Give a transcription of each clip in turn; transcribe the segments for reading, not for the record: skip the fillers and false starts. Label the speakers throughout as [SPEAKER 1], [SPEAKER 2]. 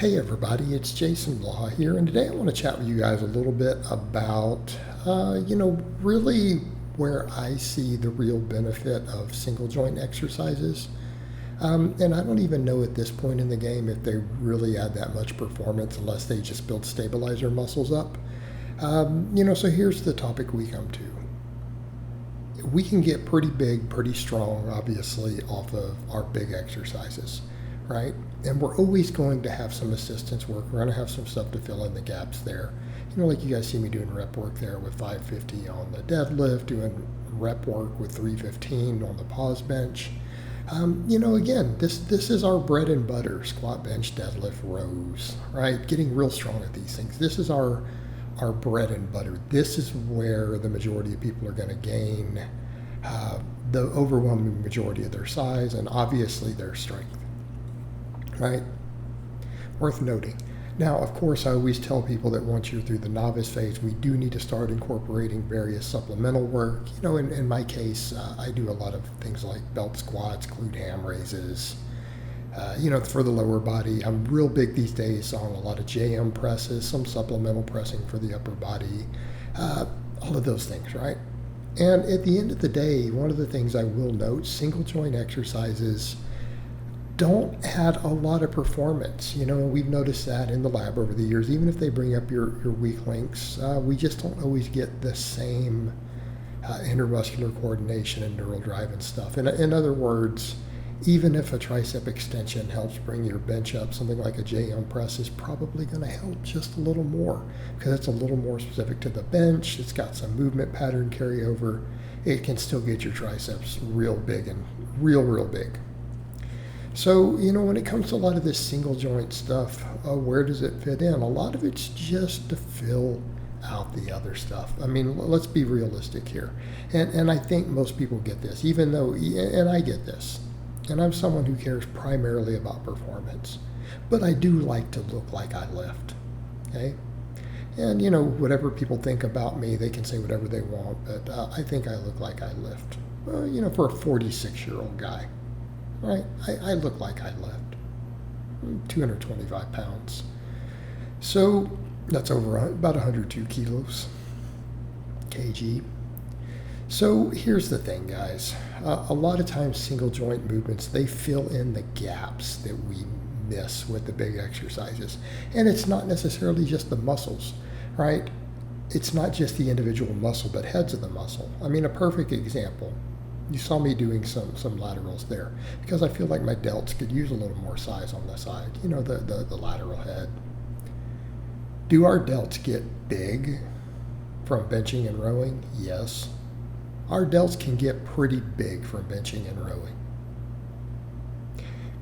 [SPEAKER 1] Hey everybody, it's Jason Blaha here, and today I want to chat with you guys a little bit about, really where I see the real benefit of single joint exercises. And I don't even know at this point in the game if they really add that much performance unless they just build stabilizer muscles up. So here's the topic we come to. We can get pretty big, pretty strong, obviously, off of our big exercises, right? And we're always going to have some assistance work. We're going to have some stuff to fill in the gaps there. Like you guys see me doing rep work there with 550 on the deadlift, doing rep work with 315 on the pause bench. Again, this is our bread and butter: squat, bench, deadlift, rows, right? Getting real strong at these things. This is our bread and butter. This is where the majority of people are going to gain the overwhelming majority of their size and obviously their strength, right? Worth noting. Now, of course, I always tell people that once you're through the novice phase, we do need to start incorporating various supplemental work. In my case, I do a lot of things like belt squats, glute ham raises. For the lower body, I'm real big these days on a lot of JM presses, some supplemental pressing for the upper body, all of those things, right? And at the end of the day, one of the things I will note, single joint exercises don't add a lot of performance. We've noticed that in the lab over the years. Even if they bring up your weak links, we just don't always get the same intermuscular coordination and neural drive and stuff. In other words, even if a tricep extension helps bring your bench up, something like a JM press is probably going to help just a little more because it's a little more specific to the bench. It's got some movement pattern carryover. It can still get your triceps real big and real big. So, when it comes to a lot of this single joint stuff, where does it fit in? A lot of it's just to fill out the other stuff. I mean, let's be realistic here. And I think most people get this, even though, and I get this, and I'm someone who cares primarily about performance, but I do like to look like I lift, okay? And, whatever people think about me, they can say whatever they want, but I think I look like I lift, for a 46-year-old guy. Right, I look like I lift 225 pounds. So that's about 102 kilos, kg. So here's the thing, guys. A lot of times single joint movements, they fill in the gaps that we miss with the big exercises. And it's not necessarily just the muscles, right? It's not just the individual muscle, but heads of the muscle. I mean, a perfect example. You saw me doing some laterals there because I feel like my delts could use a little more size on the side, the lateral head. Do our delts get big from benching and rowing? Yes. Our delts can get pretty big from benching and rowing.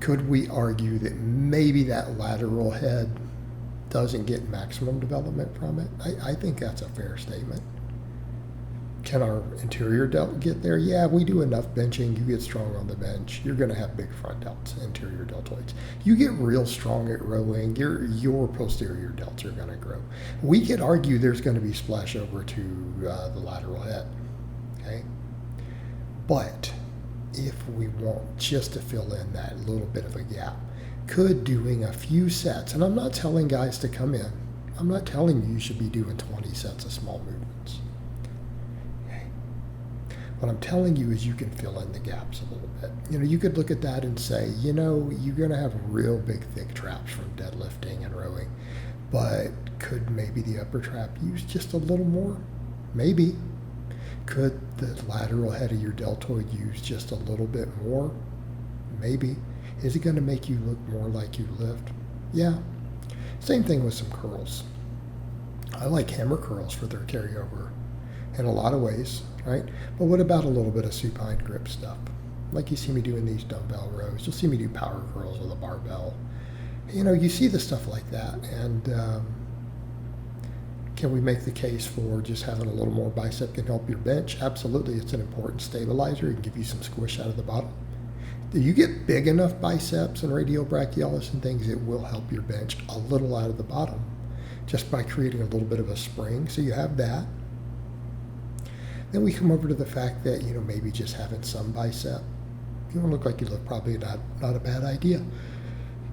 [SPEAKER 1] Could we argue that maybe that lateral head doesn't get maximum development from it? I think that's a fair statement. Can our interior delt get there? Yeah, we do enough benching. You get strong on the bench. You're going to have big front delts, interior deltoids. You get real strong at rowing, your posterior delts are going to grow. We could argue there's going to be splash over to the lateral head, okay? But if we want just to fill in that little bit of a gap, could doing a few sets, and I'm not telling guys to come in. I'm not telling you should be doing 20 sets of small movements. What I'm telling you is you can fill in the gaps a little bit. You could look at that and say, you're going to have real big, thick traps from deadlifting and rowing, but could maybe the upper trap use just a little more? Maybe. Could the lateral head of your deltoid use just a little bit more? Maybe. Is it going to make you look more like you lift? Yeah. Same thing with some curls. I like hammer curls for their carryover in a lot of ways, right? But what about a little bit of supine grip stuff? Like you see me doing these dumbbell rows. You'll see me do power curls with a barbell. You see the stuff like that. And can we make the case for just having a little more bicep can help your bench? Absolutely. It's an important stabilizer. It can give you some squish out of the bottom. If you get big enough biceps and radial brachialis and things, it will help your bench a little out of the bottom just by creating a little bit of a spring. So you have that. Then we come over to the fact that, maybe just having some bicep. You want to look like you lift, probably not a bad idea.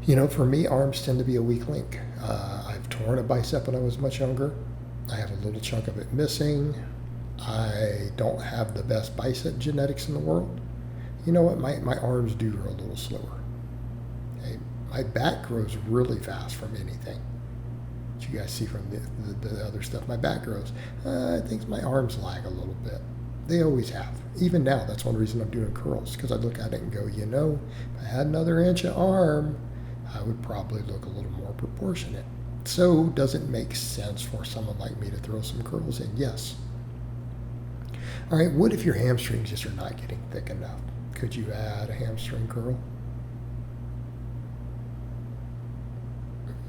[SPEAKER 1] For me, arms tend to be a weak link. I've torn a bicep when I was much younger. I have a little chunk of it missing. I don't have the best bicep genetics in the world. You know what? My arms do grow a little slower. Okay? My back grows really fast from anything. As you guys see from the other stuff, my back grows. I think my arms lag a little bit. They always have. Even now, that's one reason I'm doing curls, because I look at it and go, if I had another inch of arm, I would probably look a little more proportionate. So, does it make sense for someone like me to throw some curls in? Yes. All right, what if your hamstrings just are not getting thick enough? Could you add a hamstring curl?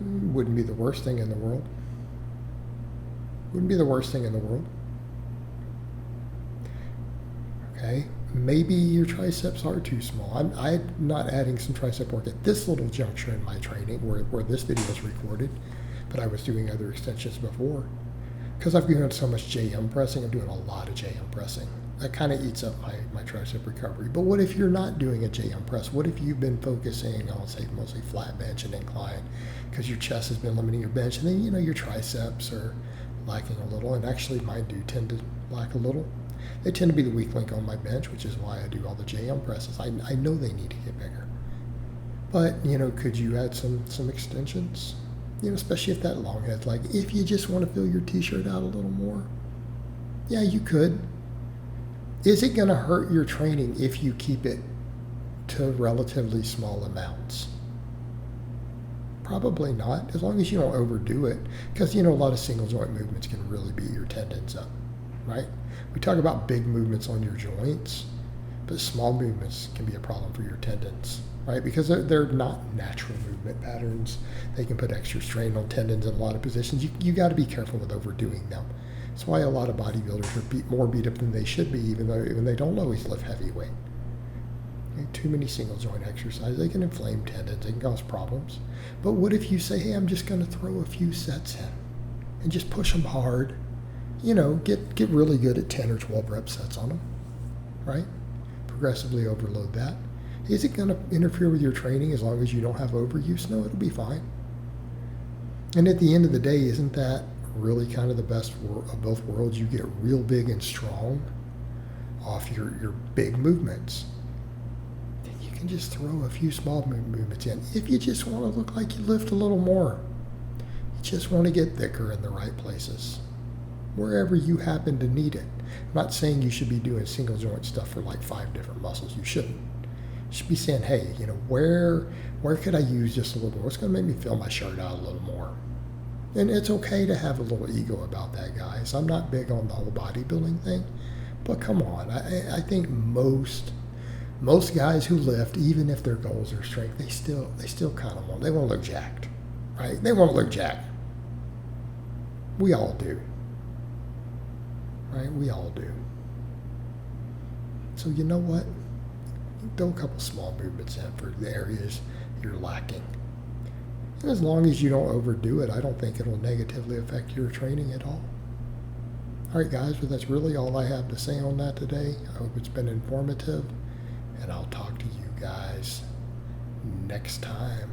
[SPEAKER 1] Wouldn't be the worst thing in the world. Wouldn't be the worst thing in the world. Okay, maybe your triceps are too small. I'm not adding some tricep work at this little juncture in my training where this video is recorded, but I was doing other extensions before. Because I've been doing so much JM pressing, I'm doing a lot of JM pressing. That kind of eats up my tricep recovery. But what if you're not doing a JM press? What if you've been focusing on, say, mostly flat bench and incline because your chest has been limiting your bench, and then, your triceps are lacking a little, and actually mine do tend to lack a little. They tend to be the weak link on my bench, which is why I do all the JM presses. I know they need to get bigger. But, could you add some extensions? Especially if that long head, like if you just want to fill your t-shirt out a little more. Yeah, you could. Is it going to hurt your training if you keep it to relatively small amounts? Probably not, as long as you don't overdo it. Because, a lot of single joint movements can really beat your tendons up, right? We talk about big movements on your joints, but small movements can be a problem for your tendons, right? Because they're not natural movement patterns. They can put extra strain on tendons in a lot of positions. You got to be careful with overdoing them. That's why a lot of bodybuilders are more beat up than they should be, even they don't always lift heavy weight. Okay, too many single joint exercises, they can inflame tendons, they can cause problems. But what if you say, hey, I'm just going to throw a few sets in and just push them hard, get really good at 10 or 12 rep sets on them, right? Progressively overload that. Is it going to interfere with your training as long as you don't have overuse? No, it'll be fine. And at the end of the day, isn't that really kind of the best of both worlds? You get real big and strong off your big movements. Then you can just throw a few small movements in. If you just want to look like you lift a little more, you just want to get thicker in the right places, wherever you happen to need it. I'm not saying you should be doing single joint stuff for like 5 different muscles. You shouldn't. You should be saying, hey, where could I use just a little more? What's going to make me fill my shirt out a little more? And it's okay to have a little ego about that, guys. I'm not big on the whole bodybuilding thing, but come on. I think most guys who lift, even if their goals are strength, they still kind of want to look jacked, right? They want to look jacked. We all do, right? We all do. So you know what? Throw a couple small movements in for the areas you're lacking. And as long as you don't overdo it, I don't think it'll negatively affect your training at all. All right, guys, well, that's really all I have to say on that today. I hope it's been informative, and I'll talk to you guys next time.